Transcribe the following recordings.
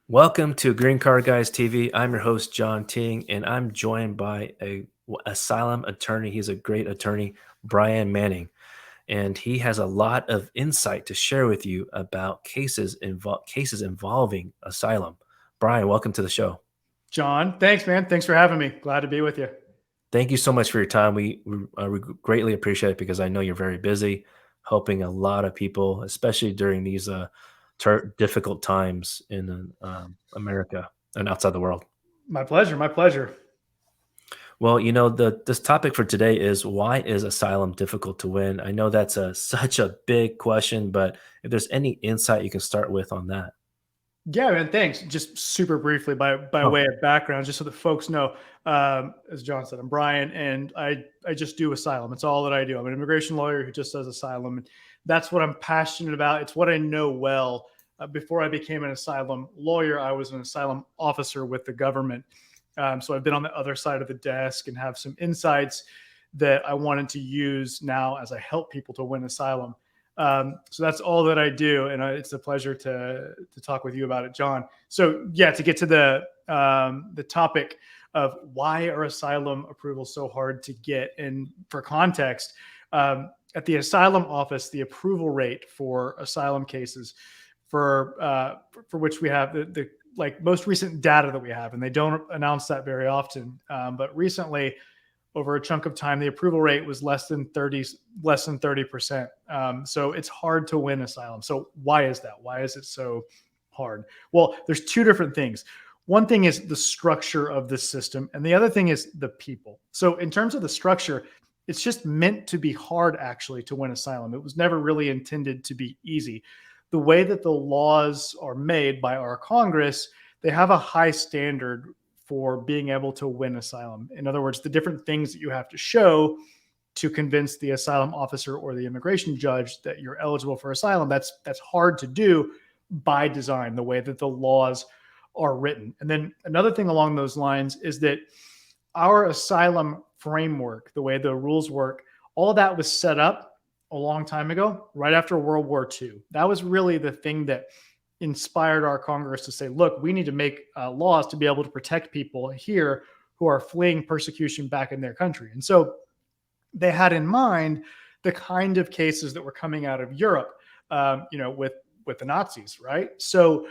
Welcome to Green Card Guys TV. I'm your host, John Ting, and I'm joined by a asylum attorney. He's a great attorney, Brian Manning, and he has a lot of insight to share with you about cases involving asylum. Brian, welcome to the show. John, thanks, man. Thanks for having me. Glad to be with you. Thank you so much for your time. We greatly appreciate it because I know you're very busy, helping a lot of people, especially during these difficult times in America and outside the world. My pleasure. My pleasure. Well, this topic for today is why is asylum difficult to win? I know that's such a big question, but if there's any insight you can start with on that. Yeah, man. Thanks. Just super briefly, by Oh, way of background, just so that folks know, as John said, I'm Brian, and I just do asylum. It's all that I do. I'm an immigration lawyer who just does asylum, and that's what I'm passionate about. It's what I know well. Before I became an asylum lawyer, I was an asylum officer with the government. So I've been on the other side of the desk and have some insights that I wanted to use now as I help people to win asylum. So that's all that I do, and it's a pleasure to talk with you about it, John. So yeah, to get to the topic of why are asylum approvals so hard to get, and for context, at the asylum office, the approval rate for asylum cases for which we have the like most recent data that we have, and they don't announce that very often, but recently over a chunk of time, the approval rate was less than 30%. So it's hard to win asylum. So why is that? Why is it so hard? Well, there's two different things. One thing is the structure of the system, and the other thing is the people. So in terms of the structure, it's just meant to be hard actually to win asylum. It was never really intended to be easy. The way that the laws are made by our Congress, they have a high standard for being able to win asylum. In other words, the different things that you have to show to convince the asylum officer or the immigration judge that you're eligible for asylum, that's hard to do by design, the way that the laws are written. And then another thing along those lines is that our asylum framework, the way the rules work, all of that was set up a long time ago, right after World War II. That was really the thing that inspired our Congress to say, look, we need to make laws to be able to protect people here who are fleeing persecution back in their country. And so they had in mind the kind of cases that were coming out of Europe, with the Nazis, right? So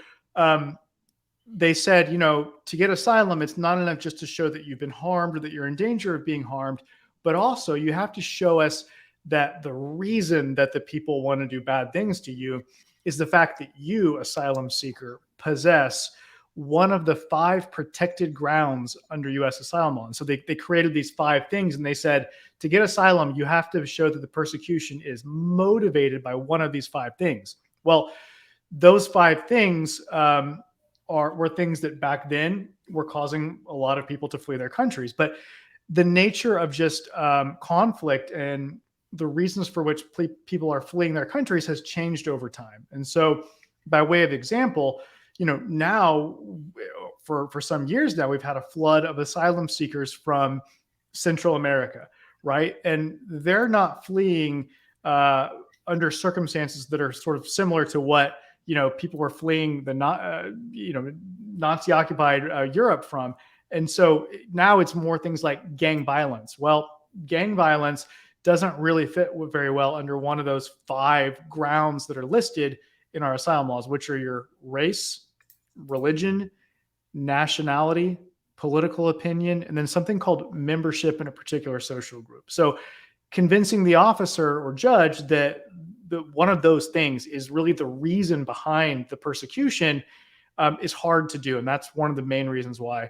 they said, to get asylum, it's not enough just to show that you've been harmed or that you're in danger of being harmed, but also you have to show us that the reason that the people want to do bad things to you is the fact that you, asylum seeker, possess one of the 5 protected grounds under U.S. asylum law. And so they created these 5 things, and they said, to get asylum, you have to show that the persecution is motivated by one of these 5 things. Well, those 5 things were things that back then were causing a lot of people to flee their countries. But the nature of just conflict and the reasons for which people are fleeing their countries has changed over time. And so, by way of example, now for some years now, we've had a flood of asylum seekers from Central America, right? And they're not fleeing under circumstances that are sort of similar to what people were fleeing the Nazi-occupied Europe from. And so now it's more things like gang violence. Well, gang violence doesn't really fit very well under one of those 5 grounds that are listed in our asylum laws, which are your race, religion, nationality, political opinion, and then something called membership in a particular social group. So convincing the officer or judge that one of those things is really the reason behind the persecution is hard to do. And that's one of the main reasons why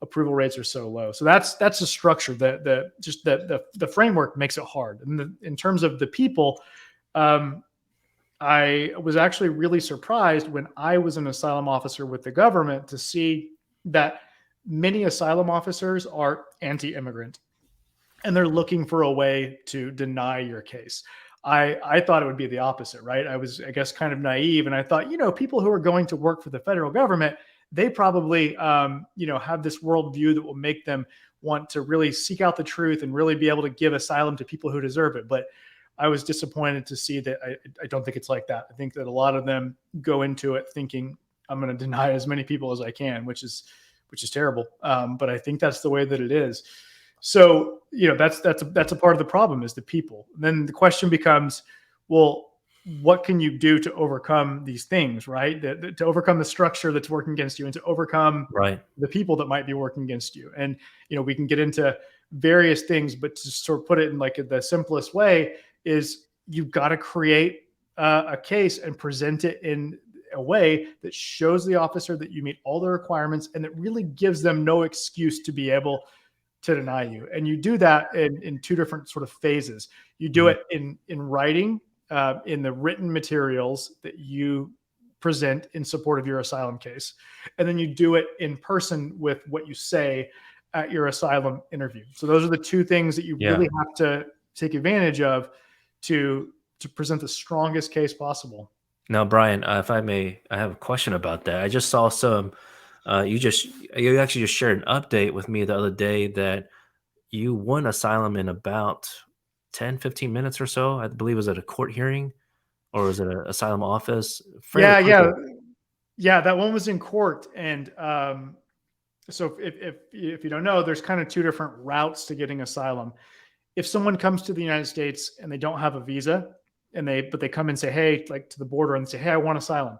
approval rates are so low. So that's the structure. The framework makes it hard. And in terms of the people, I was actually really surprised when I was an asylum officer with the government to see that many asylum officers are anti-immigrant, and they're looking for a way to deny your case. I thought it would be the opposite, right? I was, I guess, kind of naive, and I thought, people who are going to work for the federal government, they probably, have this worldview that will make them want to really seek out the truth and really be able to give asylum to people who deserve it. But I was disappointed to see that I don't think it's like that. I think that a lot of them go into it thinking I'm going to deny as many people as I can, which is terrible. But I think that's the way that it is. So, that's a part of the problem is the people. And then the question becomes, well, what can you do to overcome these things, right? To overcome the structure that's working against you and to overcome Right. the people that might be working against you. And, we can get into various things, but to sort of put it in like the simplest way is you've got to create a case and present it in a way that shows the officer that you meet all the requirements and that really gives them no excuse to be able to deny you. And you do that in two different sort of phases. You do Mhm. it in writing, in the written materials that you present in support of your asylum case. And then you do it in person with what you say at your asylum interview. So those are the two things that you Yeah. really have to take advantage of to present the strongest case possible. Now, Brian, if I may, I have a question about that. I just saw some. You actually just shared an update with me the other day that you won asylum in about 10, 15 minutes or so. I believe it was at a court hearing or was it an asylum office? Fairly Yeah, quickly. yeah, yeah. That one was in court, and so if you don't know, there's kind of two different routes to getting asylum. If someone comes to the United States and they don't have a visa, but they come and say, hey, like to the border and say, hey, I want asylum,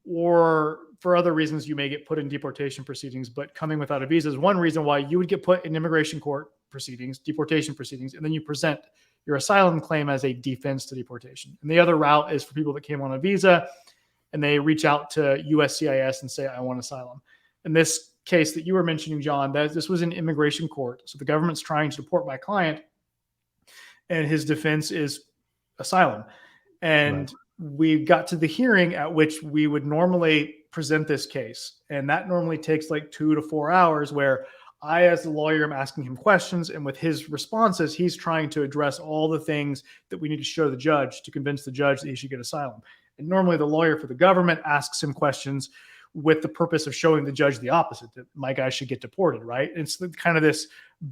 or for other reasons you may get put in deportation proceedings. But coming without a visa is one reason why you would get put in immigration court proceedings, deportation proceedings, and then you present your asylum claim as a defense to deportation. And the other route is for people that came on a visa and they reach out to USCIS and say, I want asylum. In this case that you were mentioning, John, that this was an immigration court. So the government's trying to deport my client, and his defense is asylum. Right. And we got to the hearing at which we would normally present this case. And that normally takes like 2 to 4 hours, where I, as the lawyer, am asking him questions. And with his responses, he's trying to address all the things that we need to show the judge to convince the judge that he should get asylum. And normally the lawyer for the government asks him questions with the purpose of showing the judge the opposite, that my guy should get deported, right? It's kind of this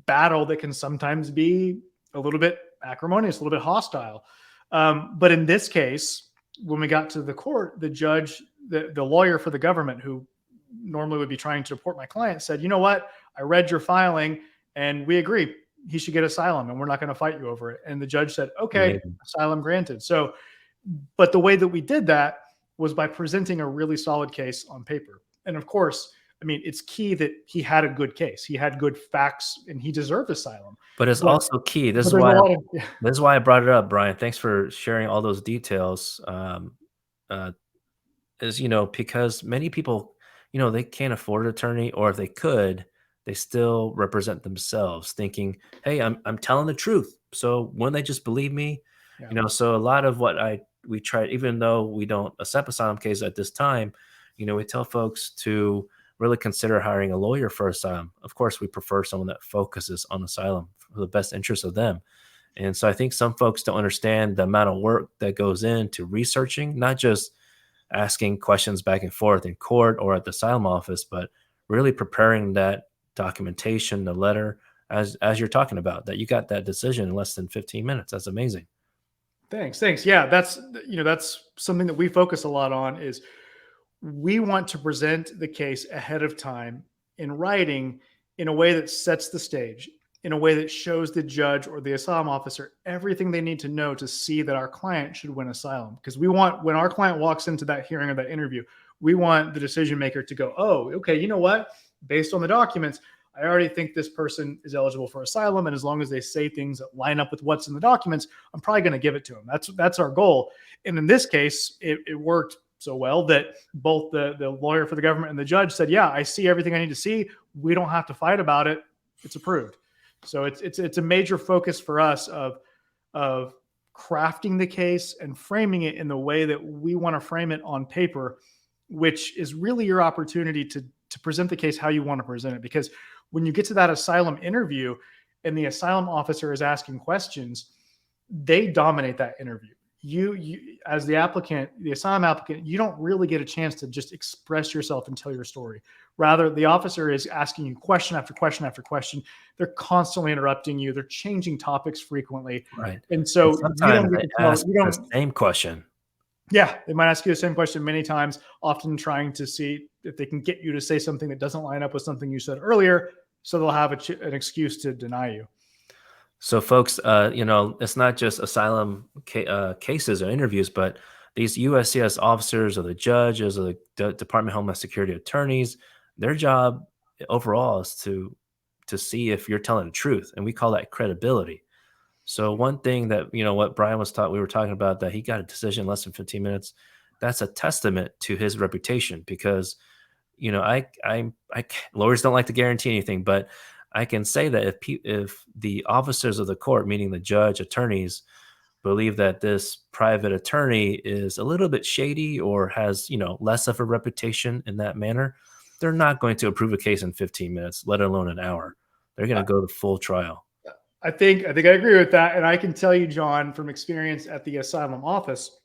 battle that can sometimes be a little bit acrimonious, a little bit hostile. But in this case, when we got to the court, the judge, the lawyer for the government, who normally would be trying to deport my client, said, you know what? I read your filing and we agree he should get asylum and we're not going to fight you over it. And the judge said, okay, Amazing. asylum granted. So, but the way that we did that was by presenting a really solid case on paper. And of course, I mean, it's key that he had a good case. He had good facts and he deserved asylum. But it's But, also key. but there's a lot of, yeah, This is why I brought it up, Brian. Thanks for sharing all those details. Uh, is because many people, they can't afford an attorney, or if they could, they still represent themselves, thinking, "Hey, I'm telling the truth." So when they just believe me, yeah. So a lot of what we try, even though we don't accept asylum cases at this time, we tell folks to really consider hiring a lawyer for asylum. Of course, we prefer someone that focuses on asylum for the best interest of them. And so I think some folks don't understand the amount of work that goes into researching, not just asking questions back and forth in court or at the asylum office, but really preparing that documentation, the letter, as you're talking about, that you got that decision in less than 15 minutes. That's amazing. Thanks. Yeah, that's something that we focus a lot on is we want to present the case ahead of time in writing in a way that sets the stage, in a way that shows the judge or the asylum officer everything they need to know to see that our client should win asylum. Because we want, when our client walks into that hearing or that interview, we want the decision maker to go, oh, okay, you know what? Based on the documents, I already think this person is eligible for asylum. And as long as they say things that line up with what's in the documents, I'm probably going to give it to them. That's our goal. And in this case, it worked so well that both the lawyer for the government and the judge said, yeah, I see everything I need to see. We don't have to fight about it. It's approved. So it's a major focus for us of crafting the case and framing it in the way that we want to frame it on paper, which is really your opportunity to present the case how you want to present it. Because when you get to that asylum interview and the asylum officer is asking questions, they dominate that interview. You as the applicant, the asylum applicant, you don't really get a chance to just express yourself and tell your story. Rather, the officer is asking you question after question after question. They're constantly interrupting you. They're changing topics frequently. Right. And And so you sometimes don't get they to tell, ask you the don't, same question. Yeah, they might ask you the same question many times, often trying to see if they can get you to say something that doesn't line up with something you said earlier, so they'll have an excuse to deny you. So, folks, it's not just asylum cases or interviews, but these USCIS officers or the judges or the Department of Homeland Security attorneys, their job overall is to see if you're telling the truth, and we call that credibility. So, one thing that what Brian was taught, we were talking about that he got a decision in less than 15 minutes. That's a testament to his reputation because lawyers don't like to guarantee anything, but I can say that if the officers of the court, meaning the judge, attorneys, believe that this private attorney is a little bit shady or has less of a reputation in that manner, they're not going to approve a case in 15 minutes, let alone an hour. They're going to go to full trial. I think I agree with that, and I can tell you, John, from experience at the asylum office,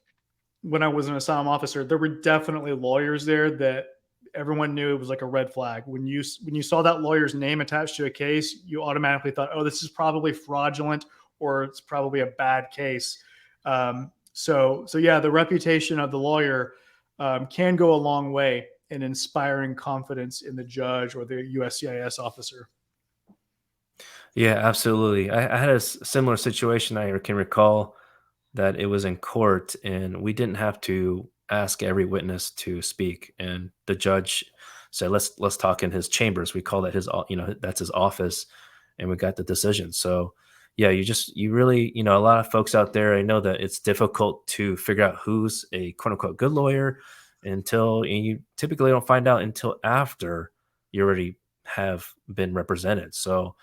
when I was an asylum officer, there were definitely lawyers there that everyone knew it was like a red flag. When you saw that lawyer's name attached to a case, you automatically thought, "Oh, this is probably fraudulent, or it's probably a bad case." So yeah, the reputation of the lawyer can go a long way in inspiring confidence in the judge or the USCIS officer. Yeah, absolutely. I had a similar situation I can recall that it was in court and we didn't have to ask every witness to speak. And the judge said, let's talk in his chambers. We call that that's his office. And we got the decision. So yeah, you really, a lot of folks out there, I know that it's difficult to figure out who's a quote unquote good lawyer and you typically don't find out until after you already have been represented. So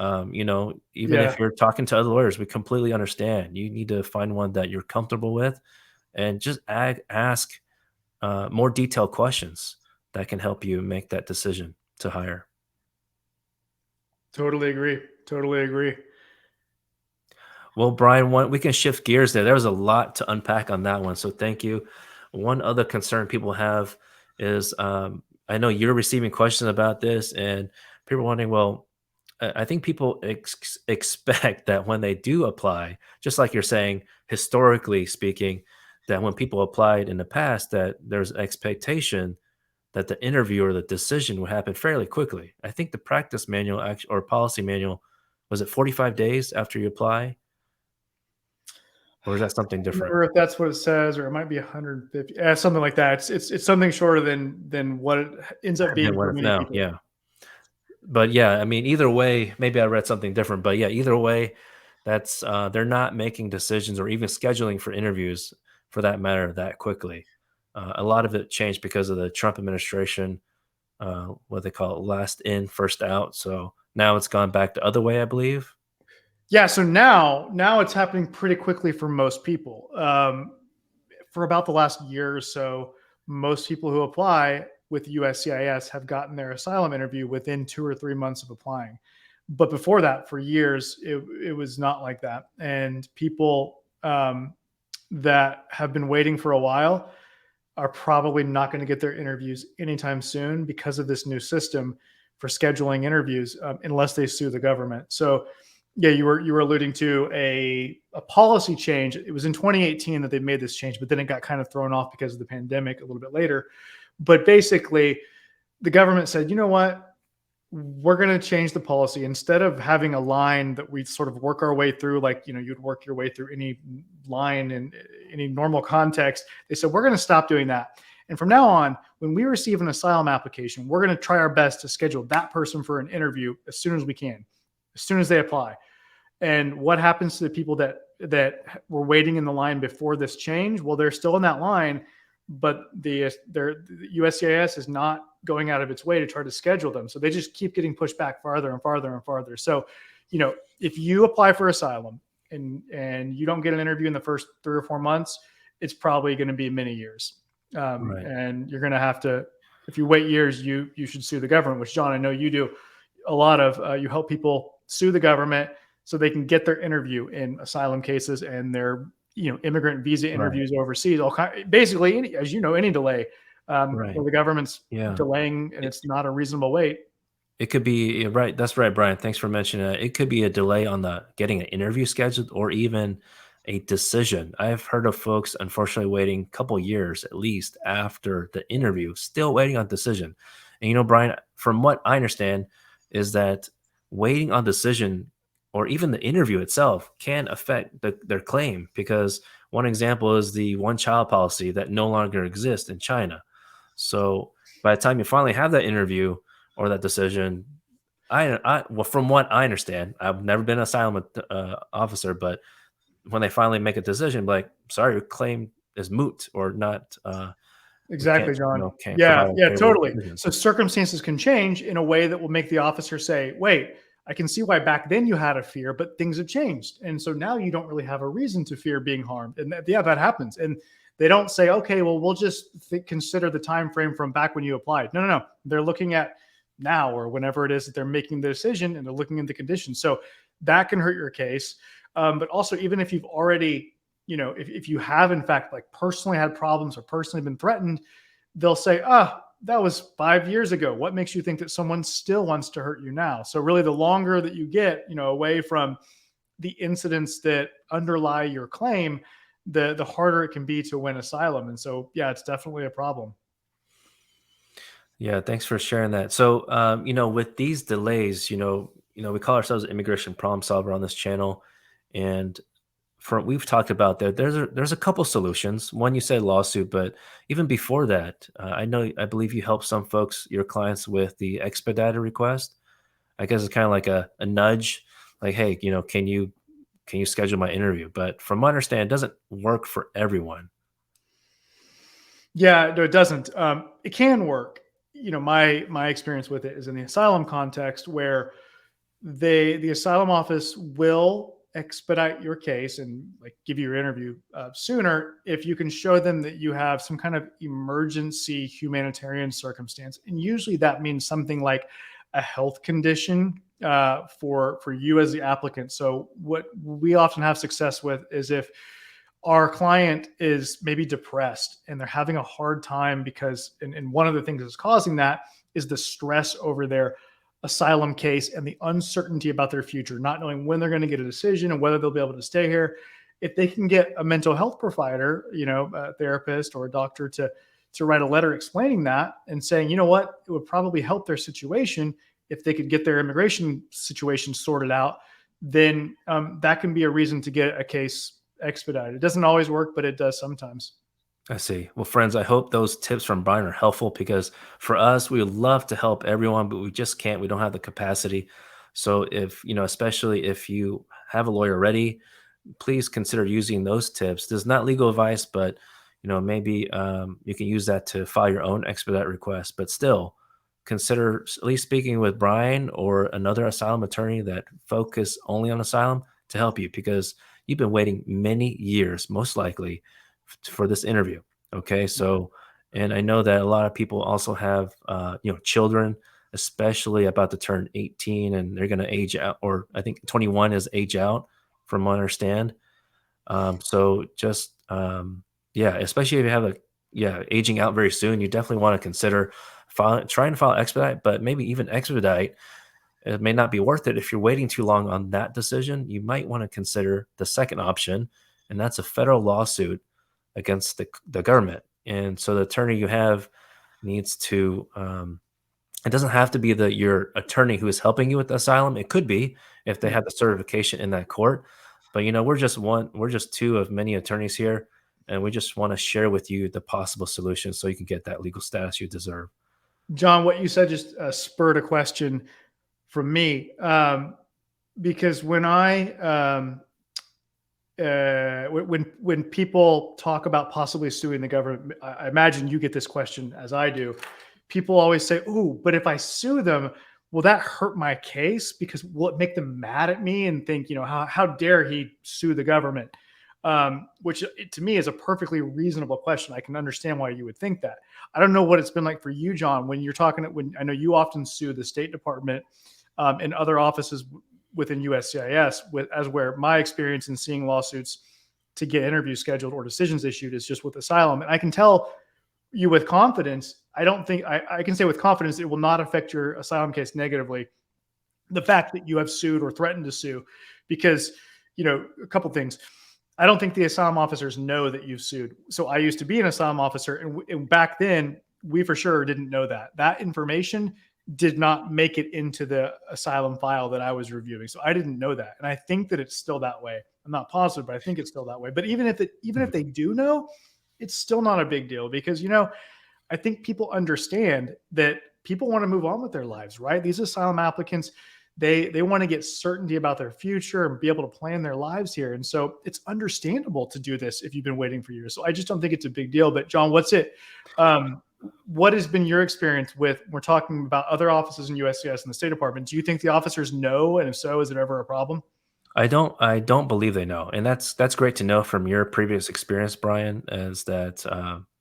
even Yeah, if you're talking to other lawyers, we completely understand. You need to find one that you're comfortable with and just ask more detailed questions that can help you make that decision to hire. totally agree. Totally agree. Well, Brian, we can shift gears there. There was a lot to unpack on that one. So thank you. One other concern people have is I know you're receiving questions about this, and people are wondering, well, I think people expect that when they do apply, just like you're saying, historically speaking, that when people applied in the past, that there's an expectation that the interview or the decision would happen fairly quickly. I think the practice manual or policy manual was it 45 days after you apply, or is that something different? Remember if that's what it says, or it might be 150, something like that. It's something shorter than what it ends up Than being what for if many now? people. Yeah. But yeah, I mean, either way, maybe I read something different, but yeah, either way, that's they're not making decisions or even scheduling for interviews for that matter that quickly. A lot of it changed because of the Trump administration, what they call it, last in, first out. So now it's gone back the other way, I believe. Yeah, so now it's happening pretty quickly for most people. For about the last year or so, most people who apply with USCIS have gotten their asylum interview within 2 or 3 months of applying. But before that, for years, it was not like that. And people that have been waiting for a while are probably not going to get their interviews anytime soon because of this new system for scheduling interviews, unless they sue the government. So, yeah, you were alluding to a policy change. It was in 2018 that they made this change, but then it got kind of thrown off because of the pandemic a little bit later. But basically, the government said, you know what? We're going to change the policy. Instead of having a line that we sort of work our way through, like, you'd work your way through any line in any normal context. They said, we're going to stop doing that. And from now on, when we receive an asylum application, we're going to try our best to schedule that person for an interview as soon as we can, as soon as they apply. And what happens to the people that were waiting in the line before this change? Well, they're still in that line, but the USCIS is not going out of its way to try to schedule them. So they just keep getting pushed back farther and farther and farther. So, if you apply for asylum and you don't get an interview in the first 3 or 4 months, it's probably going to be many years. Right. And you're going to have to, if you wait years, you should sue the government, which, John, I know you do a lot of. You help people sue the government so they can get their interview in asylum cases and their immigrant visa Right. interviews overseas. Basically, as you know, any delay Right. where the government's Yeah. delaying and it's not a reasonable wait. It could be right. That's right, Brian. Thanks for mentioning that. It could be a delay on the getting an interview scheduled, or even a decision. I've heard of folks unfortunately waiting a couple years at least after the interview, still waiting on decision. And Brian, from what I understand, is that waiting on decision or even the interview itself can affect their claim because one example is the one child policy that no longer exists in China. So by the time you finally have that interview or that decision, well, from what I understand, I've never been an asylum officer, but when they finally make a decision, like, sorry, your claim is moot or not. We can't, Exactly, John. can't Yeah, provide a yeah, favorable totally. decision. So circumstances can change in a way that will make the officer say, wait, I can see why back then you had a fear, but things have changed. And so now you don't really have a reason to fear being harmed. And yeah, that happens. And they don't say, okay, well, we'll just consider the time frame from back when you applied. No, no, no. They're looking at now or whenever it is that they're making the decision and they're looking at the conditions. So that can hurt your case. But also, even if you've already, if you have in fact like personally had problems or personally been threatened, they'll say, that was 5 years ago. What makes you think that someone still wants to hurt you now? So really the longer that you get, away from the incidents that underlie your claim, the harder it can be to win asylum. And so, yeah, it's definitely a problem. Yeah, thanks for sharing that. So, with these delays, we call ourselves immigration problem solver on this channel, and we've talked about that. There's a couple solutions. One, you said lawsuit, but even before that, I believe you help some folks, your clients, with the expedited request. I guess it's kind of like a nudge, like, hey, can you schedule my interview? But from what I understand, it doesn't work for everyone. Yeah, no, it doesn't. It can work. My experience with it is in the asylum context where the asylum office will expedite your case and like give you your interview sooner if you can show them that you have some kind of emergency humanitarian circumstance, and usually that means something like a health condition for you as the applicant. So what we often have success with is if our client is maybe depressed and they're having a hard time because and one of the things that's causing that is the stress over their asylum case and the uncertainty about their future, not knowing when they're going to get a decision and whether they'll be able to stay here. If they can get a mental health provider, a therapist or a doctor to write a letter explaining that and saying, you know what, it would probably help their situation if they could get their immigration situation sorted out, then that can be a reason to get a case expedited. It doesn't always work, but it does sometimes. I see. Well, friends, I hope those tips from Brian are helpful because for us, we would love to help everyone, but we just can't. We don't have the capacity. So if, especially if you have a lawyer ready, please consider using those tips. This is not legal advice, but maybe you can use that to file your own expedite request. But still, consider at least speaking with Brian or another asylum attorney that focus only on asylum to help you because you've been waiting many years, most likely, for this interview. Okay, so and I know that a lot of people also have children, especially about to turn 18, and they're going to age out, or I think 21 is age out, from what I understand. So just yeah, especially if you have aging out very soon, you definitely want to consider trying to file expedite, but maybe even expedite. It may not be worth it if you're waiting too long on that decision. You might want to consider the second option, and that's a federal lawsuit against the government. And so the attorney you have needs to it doesn't have to be your attorney who is helping you with the asylum. It could be if they Yeah. have the certification in that court. But we're just two of many attorneys here, and we just want to share with you the possible solutions so you can get that legal status you deserve. John, what you said just spurred a question from me, because when when people talk about possibly suing the government, I imagine you get this question as I do. People always say, "Ooh, but if I sue them, will that hurt my case? Because will it make them mad at me and think, how dare he sue the government?" Which to me is a perfectly reasonable question. I can understand why you would think that. I don't know what it's been like for you, John, when you're talking. When I know you often sue the State Department and other offices within USCIS, as where my experience in seeing lawsuits to get interviews scheduled or decisions issued is just with asylum. And I can tell you with confidence, I don't think I can say with confidence it will not affect your asylum case negatively. The fact that you have sued or threatened to sue, because a couple things. I don't think the asylum officers know that you've sued. So I used to be an asylum officer, and back then we for sure didn't know that. That information did not make it into the asylum file that I was reviewing. So I didn't know that. And I think that it's still that way. I'm not positive, but I think it's still that way. But even if they do know, it's still not a big deal because I think people understand that people want to move on with their lives, right? These asylum applicants, they want to get certainty about their future and be able to plan their lives here. And so it's understandable to do this if you've been waiting for years. So I just don't think it's a big deal. But John, um, what has been your experience with, we're talking about other offices in USCIS and the State Department. Do you think the officers know? And if so, is it ever a problem? I don't believe they know, and that's great to know from your previous experience, Brian. Is that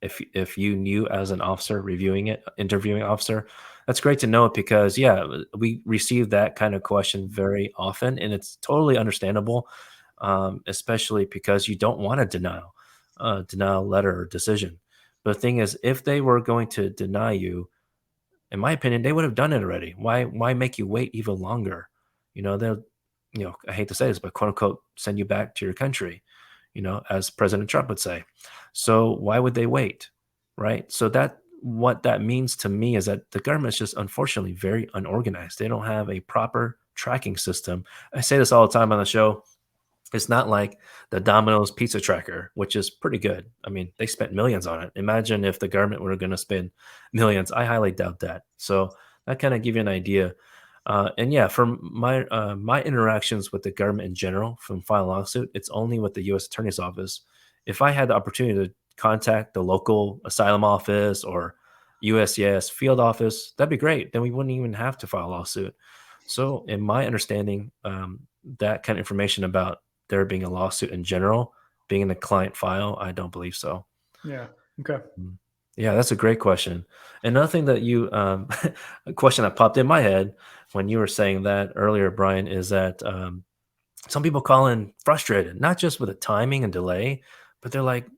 if you knew as an officer reviewing it, interviewing officer, that's great to know it because yeah, we receive that kind of question very often, and it's totally understandable, especially because you don't want a denial letter or decision. But the thing is, if they were going to deny you, in my opinion, they would have done it already. Why make you wait even longer? They'll, I hate to say this, but quote unquote, send you back to your country, as President Trump would say. So why would they wait? Right. So what that means to me is that the government is just unfortunately very unorganized. They don't have a proper tracking system. I say this all the time on the show. It's not like the Domino's pizza tracker, which is pretty good. I mean, they spent millions on it. Imagine if the government were going to spend millions. I highly doubt that. So that kind of give you an idea. And yeah, from my interactions with the government in general, from filing a lawsuit, it's only with the U.S. Attorney's Office. If I had the opportunity to contact the local asylum office or USCIS field office, that'd be great. Then we wouldn't even have to file a lawsuit. So, in my understanding, that kind of information about there being a lawsuit in general, being in the client file, I don't believe so. Yeah. Okay. Mm. Yeah, that's a great question. Another thing that a question that popped in my head when you were saying that earlier, Brian, is that some people call in frustrated, not just with the timing and delay, but they're like,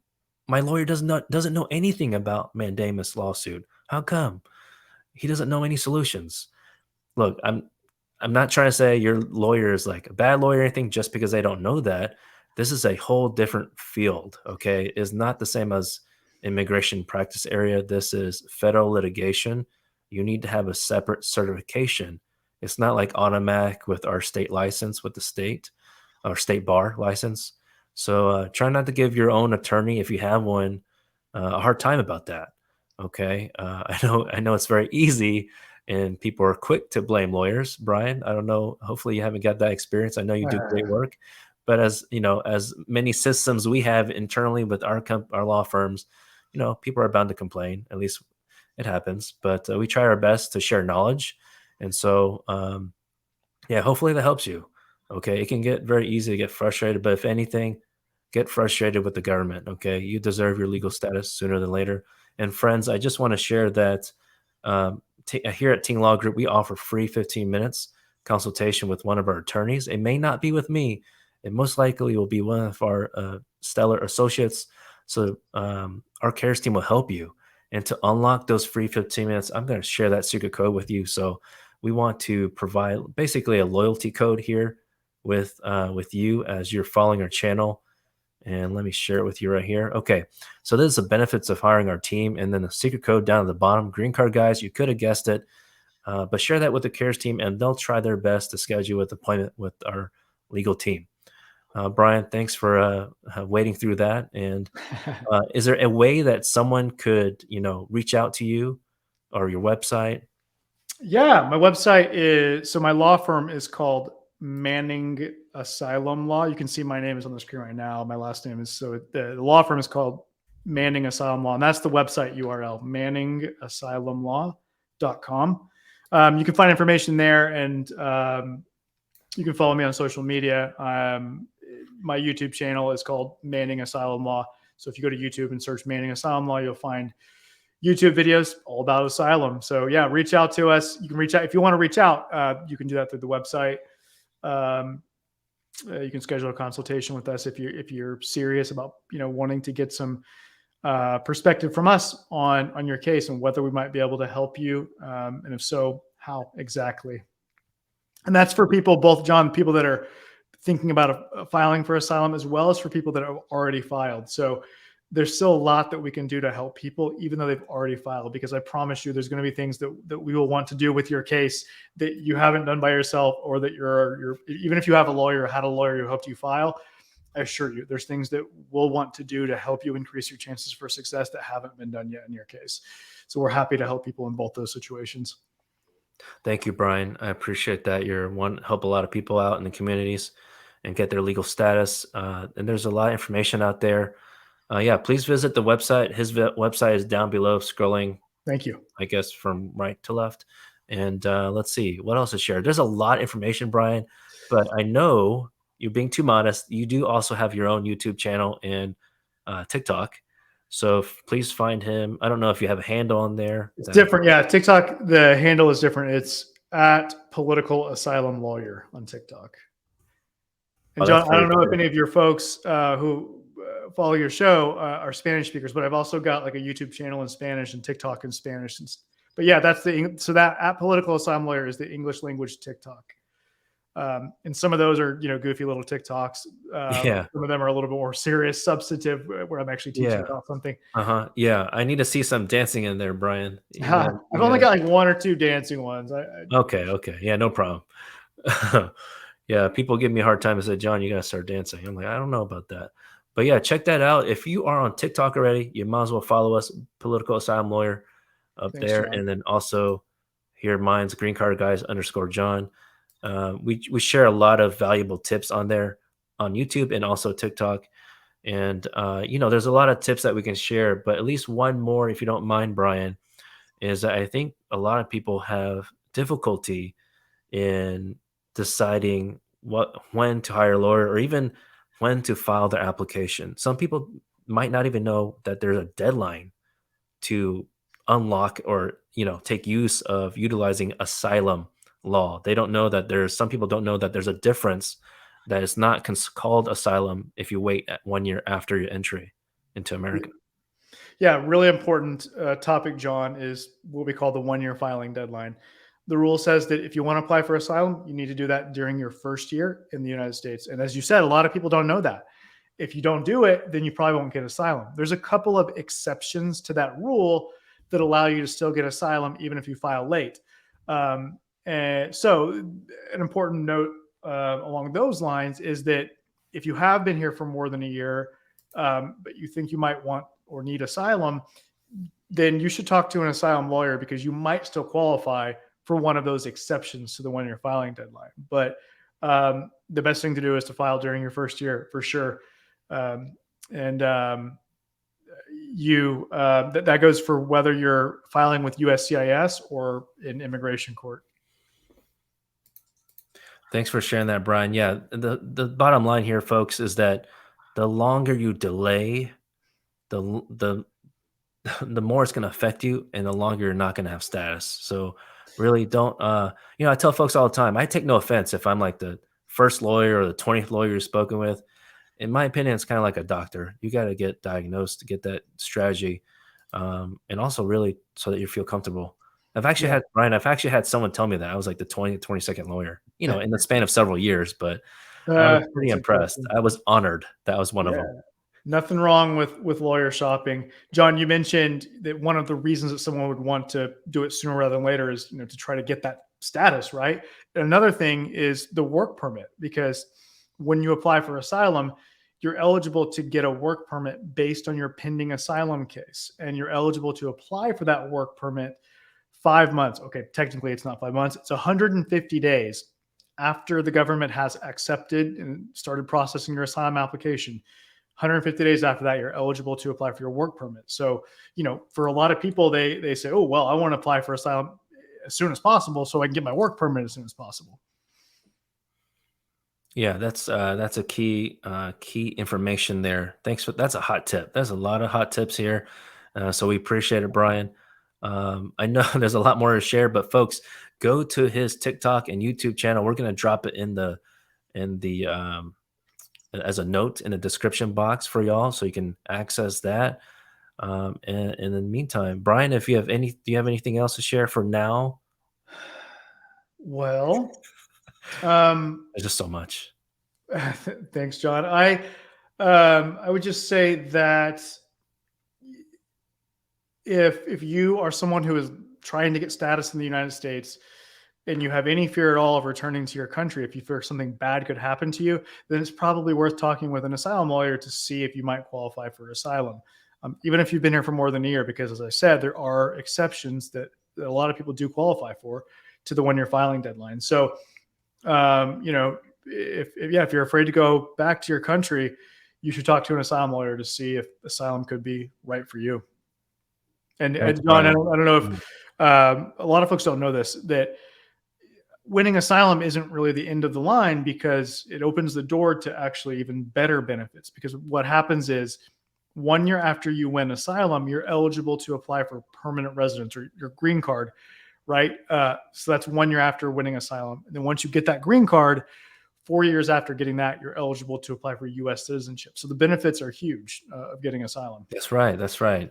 my lawyer doesn't know anything about mandamus lawsuit. How come? He doesn't know any solutions. Look, I'm not trying to say your lawyer is like a bad lawyer or anything just because they don't know that. This is a whole different field, okay? It's not the same as immigration practice area. This is federal litigation. You need to have a separate certification. It's not like automatic with our state license with the state or state bar license. So try not to give your own attorney, if you have one, a hard time about that. Okay, I know it's very easy and people are quick to blame lawyers. Brian, I don't know. Hopefully, you haven't got that experience. I know you do great work, but as you know, as many systems we have internally with our law firms, people are bound to complain. At least it happens. But we try our best to share knowledge, and so yeah, hopefully that helps you. Okay, it can get very easy to get frustrated, but if anything, get frustrated with the government. Okay, you deserve your legal status sooner than later. And friends, I just want to share that here at Ting Law Group, we offer free 15 minutes consultation with one of our attorneys. It may not be with me. It most likely will be one of our stellar associates. So our cares team will help you. And to unlock those free 15 minutes, I'm going to share that secret code with you. So we want to provide basically a loyalty code here with you as you're following our channel. And let me share it with you right here. Okay, so this is the benefits of hiring our team, and then the secret code down at the bottom. Green card guys, you could have guessed it, but share that with the cares team, and they'll try their best to schedule an appointment with our legal team. Brian, thanks for wading through that. And is there a way that someone could, reach out to you or your website? Yeah, my website is, so my law firm is called Manning Asylum Law. You can see my name is on the screen right now. My last name is, so the law firm is called Manning Asylum Law, and that's the website URL, manningasylumlaw.com. You can find information there, and you can follow me on social media. My YouTube channel is called Manning Asylum Law. So if you go to YouTube and search Manning Asylum Law, you'll find YouTube videos all about asylum. So yeah, reach out to us. You can reach out if you want to reach out. You can do that through the website. You can schedule a consultation with us if you're serious about wanting to get some perspective from us on your case and whether we might be able to help you, and if so, how exactly. And that's for people, both John, people that are thinking about filing for asylum, as well as for people that have already filed. So there's still a lot that we can do to help people, even though they've already filed, because I promise you there's going to be things that we will want to do with your case that you haven't done by yourself, or that you're even if you have a lawyer or had a lawyer who helped you file, I assure you there's things that we'll want to do to help you increase your chances for success that haven't been done yet in your case. So we're happy to help people in both those situations. Thank you, Brian. I appreciate that. You're one help a lot of people out in the communities and get their legal status. And there's a lot of information out there. Yeah, please visit the website. His website is down below, scrolling, Thank you. I guess, from right to left. And let's see what else to share. There's a lot of information, Brian, but I know you're being too modest. You do also have your own YouTube channel and TikTok. So please find him. I don't know if you have a handle on there. It's different. Yeah. TikTok, the handle is different. It's at Political Asylum Lawyer on TikTok. And Oh, that's John, I very don't know if cool. any of your folks who follow your show are Spanish speakers, but I've also got like a YouTube channel in Spanish and TikTok in Spanish. But yeah, that's so that at Political Asylum Lawyer is the English language TikTok. And some of those are, goofy little TikToks. Yeah. Some of them are a little bit more serious, substantive, where I'm actually teaching Yeah. about something. Uh-huh. Yeah. I need to see some dancing in there, Brian. I've only got like one or two dancing ones. Okay. Okay. Yeah, no problem. Yeah, people give me a hard time and say, John, you gotta start dancing. I'm like, I don't know about that. But yeah, check that out. If you are on TikTok already, you might as well follow us, Political Asylum Lawyer, up Thanks, there. John. And then also here, mine's Green Card Guys _ John. We share a lot of valuable tips on there on YouTube and also TikTok. And there's a lot of tips that we can share, but at least one more, if you don't mind, Brian, is that I think a lot of people have difficulty in deciding when to hire a lawyer or even when to file their application. Some people might not even know that there's a deadline to unlock or take use of utilizing asylum law. They don't know that there's some people don't know that there's a difference, that it's not called asylum if you wait at 1 year after your entry into America. Yeah, really important topic, John, is what we call the 1 year filing deadline. The rule says that if you want to apply for asylum, you need to do that during your first year in the United States. And as you said, a lot of people don't know that. If you don't do it, then you probably won't get asylum. There's a couple of exceptions to that rule that allow you to still get asylum even if you file late. And so, an important note along those lines is that if you have been here for more than a year, but you think you might want or need asylum, then you should talk to an asylum lawyer, because you might still qualify for one of those exceptions to the 1 year filing deadline. But the best thing to do is to file during your first year for sure. And that goes for whether you're filing with USCIS or in immigration court. Thanks for sharing that, Brian. Yeah, the bottom line here, folks, is that the longer you delay, the the more it's going to affect you, and the longer you're not going to have status. So really don't I tell folks all the time, I take no offense if I'm like the first lawyer or the 20th lawyer you've spoken with. In my opinion, it's kind of like a doctor. You got to get diagnosed to get that strategy, and also really so that you feel comfortable. Yeah. I've actually had someone tell me that I was like the 22nd lawyer, in the span of several years, but I was pretty That's impressed. interesting. I was honored that was one of Yeah. them. Nothing wrong with lawyer shopping. John, you mentioned that one of the reasons that someone would want to do it sooner rather than later is, to try to get that status, right? And another thing is the work permit, because when you apply for asylum, you're eligible to get a work permit based on your pending asylum case. And you're eligible to apply for that work permit 5 months. Okay, technically it's not 5 months, it's 150 days after the government has accepted and started processing your asylum application. 150 days after that, you're eligible to apply for your work permit. So, for a lot of people, they say, oh, well, I want to apply for asylum as soon as possible so I can get my work permit as soon as possible. Yeah, that's a key information there. That's a hot tip. There's a lot of hot tips here, so we appreciate it, Brian. I know there's a lot more to share, but folks, go to his TikTok and YouTube channel. We're gonna drop it in the as a note in the description box for y'all, so you can access that. And in the meantime, Brian, if do you have anything else to share for now? Well, um, There's just so much. Thanks, John. I would just say that if you are someone who is trying to get status in the United States and you have any fear at all of returning to your country, if you fear something bad could happen to you, then it's probably worth talking with an asylum lawyer to see if you might qualify for asylum, even if you've been here for more than a year. Because, as I said, there are exceptions that a lot of people do qualify for to the 1 year filing deadline. So, you know, if you're afraid to go back to your country, you should talk to an asylum lawyer to see if asylum could be right for you. Thanks, And John, Brian. I don't know if Mm. a lot of folks don't know this, that winning asylum isn't really the end of the line, because it opens the door to actually even better benefits. Because what happens is 1 year after you win asylum, you're eligible to apply for permanent residence or your green card, right? So that's 1 year after winning asylum. And then once you get that green card, 4 years after getting that, you're eligible to apply for U.S. citizenship. So the benefits are huge of getting asylum. That's right. That's right.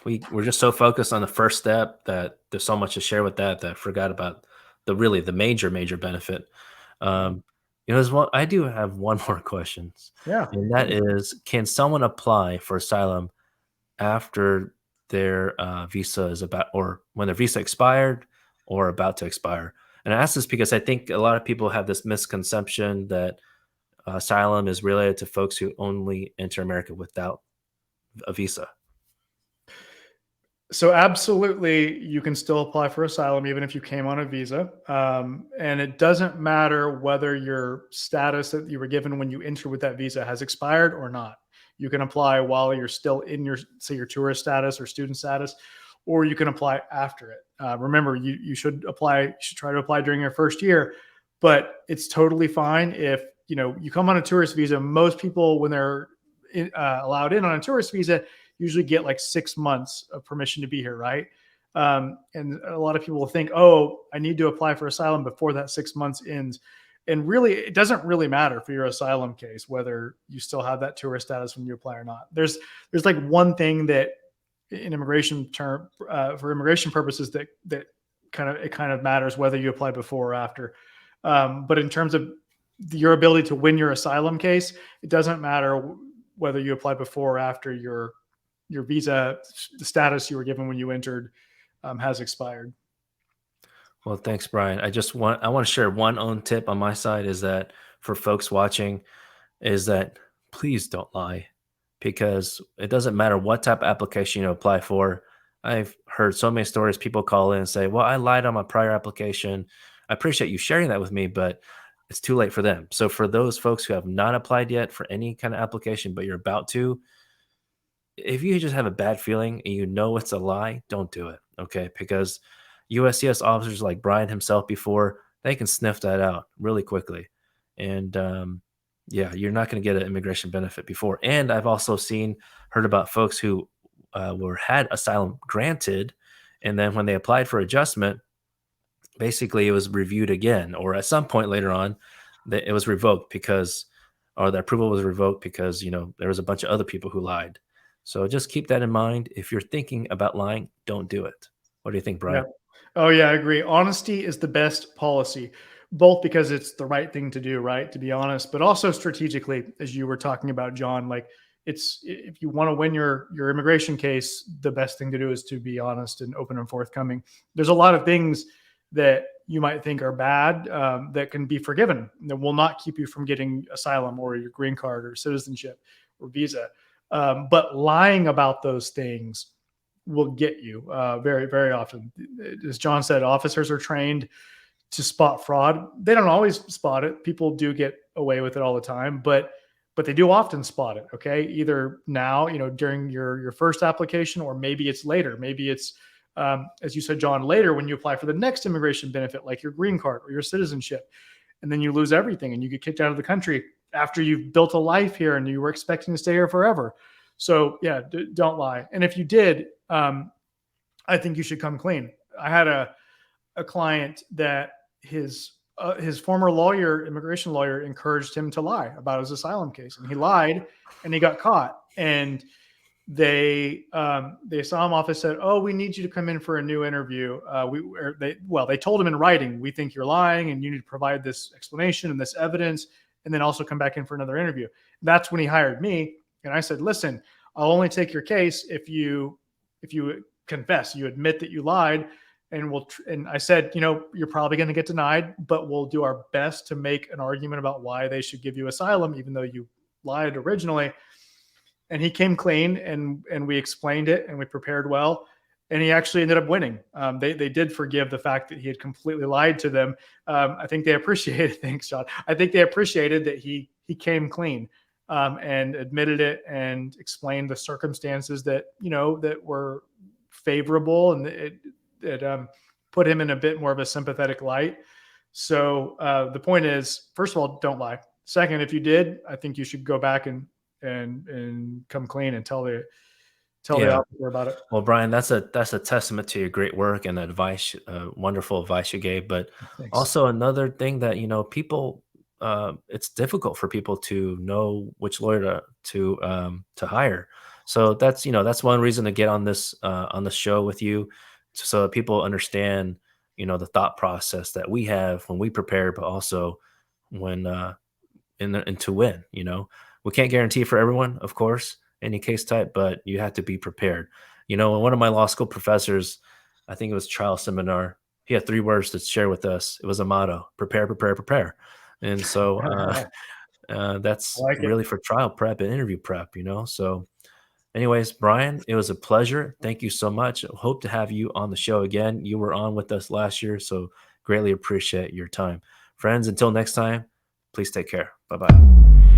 We're just so focused on the first step that there's so much to share with that I forgot about the major benefit. Yeah. Um, there's one. I do have one more questions, Yeah. and that is, can someone apply for asylum after their visa is about, or when their visa expired or about to expire? And I ask this because I think a lot of people have this misconception that asylum is related to folks who only enter America without a visa. So absolutely, you can still apply for asylum even if you came on a visa, and it doesn't matter whether your status that you were given when you entered with that visa has expired or not. You can apply while you're still in your, say, your tourist status or student status, or you can apply after it. Remember, you should apply. You should try to apply during your first year, but it's totally fine if you come on a tourist visa. Most people, when they're allowed in on a tourist visa, usually get like 6 months of permission to be here, right? And a lot of people will think, oh, I need to apply for asylum before that 6 months ends. And really, it doesn't really matter for your asylum case whether you still have that tourist status when you apply or not. There's like one thing that in immigration term for immigration purposes that kind of matters whether you apply before or after. But in terms of your ability to win your asylum case, it doesn't matter whether you apply before or after your visa, the status you were given when you entered, has expired. Well, thanks, Brian. I want to share one own tip on my side, is that for folks watching, is that please don't lie, because it doesn't matter what type of application you apply for. I've heard so many stories. People call in and say, "Well, I lied on my prior application." I appreciate you sharing that with me, but it's too late for them. So for those folks who have not applied yet for any kind of application, but you're about to, if you just have a bad feeling and you know it's a lie, don't do it. Okay. Because USCIS officers like Brian himself before, they can sniff that out really quickly. And yeah, you're not going to get an immigration benefit before. And I've also heard about folks who had asylum granted. And then when they applied for adjustment, basically it was reviewed again, or at some point later on, that it was revoked because, or the approval was revoked because, there was a bunch of other people who lied. So just keep that in mind. If you're thinking about lying, don't do it. What do you think, Yeah. Brian? Oh yeah, I agree. Honesty is the best policy, both because it's the right thing to do, right? To be honest, but also strategically, as you were talking about, John, like it's, if you want to win your immigration case, the best thing to do is to be honest and open and forthcoming. There's a lot of things that you might think are bad, that can be forgiven, that will not keep you from getting asylum or your green card or citizenship or visa. But lying about those things will get you very, very often. As John said, officers are trained to spot fraud. They don't always spot it. People do get away with it all the time, but they do often spot it. Okay, either now, during your first application, or maybe it's later. Maybe it's as you said, John, later when you apply for the next immigration benefit, like your green card or your citizenship, and then you lose everything and you get kicked out of the country after you've built a life here and you were expecting to stay here forever. So yeah, don't lie. And if you did, I think you should come clean. I had a client that his former lawyer, immigration lawyer, encouraged him to lie about his asylum case, and he lied, and he got caught. And the asylum office said, "Oh, we need you to come in for a new interview." They told him in writing, "We think you're lying, and you need to provide this explanation and this evidence." and then also come back in for another interview. That's when he hired me. And I said, listen, I'll only take your case if you confess, you admit that you lied, and I said, you're probably going to get denied, but we'll do our best to make an argument about why they should give you asylum, even though you lied originally. And he came clean, and we explained it, and we prepared well, and he actually ended up winning. They did forgive the fact that he had completely lied to them. I think they appreciated. Thanks, John. I think they appreciated that he came clean, and admitted it and explained the circumstances that were favorable, and it put him in a bit more of a sympathetic light. So the point is, first of all, don't lie. Second, if you did, I think you should go back and come clean and tell the Yeah. officer about it. Well, Brian, that's a testament to your great work and advice, wonderful advice you gave. But Thanks. also another thing that people, it's difficult for people to know which lawyer to hire. So that's one reason to get on this show with you, so that people understand the thought process that we have when we prepare, but also when and to win. We can't guarantee for everyone, of course, any case type, but you have to be prepared. And one of my law school professors, I think it was trial seminar, he had 3 words to share with us. It was a motto: prepare, prepare, prepare. And so I that's like it. really for trial prep and interview prep. So anyways, Brian, it was a pleasure. Thank you so much. Hope to have you on the show again. You were on with us last year, so greatly appreciate your time. Friends, until next time, please take care. Bye bye.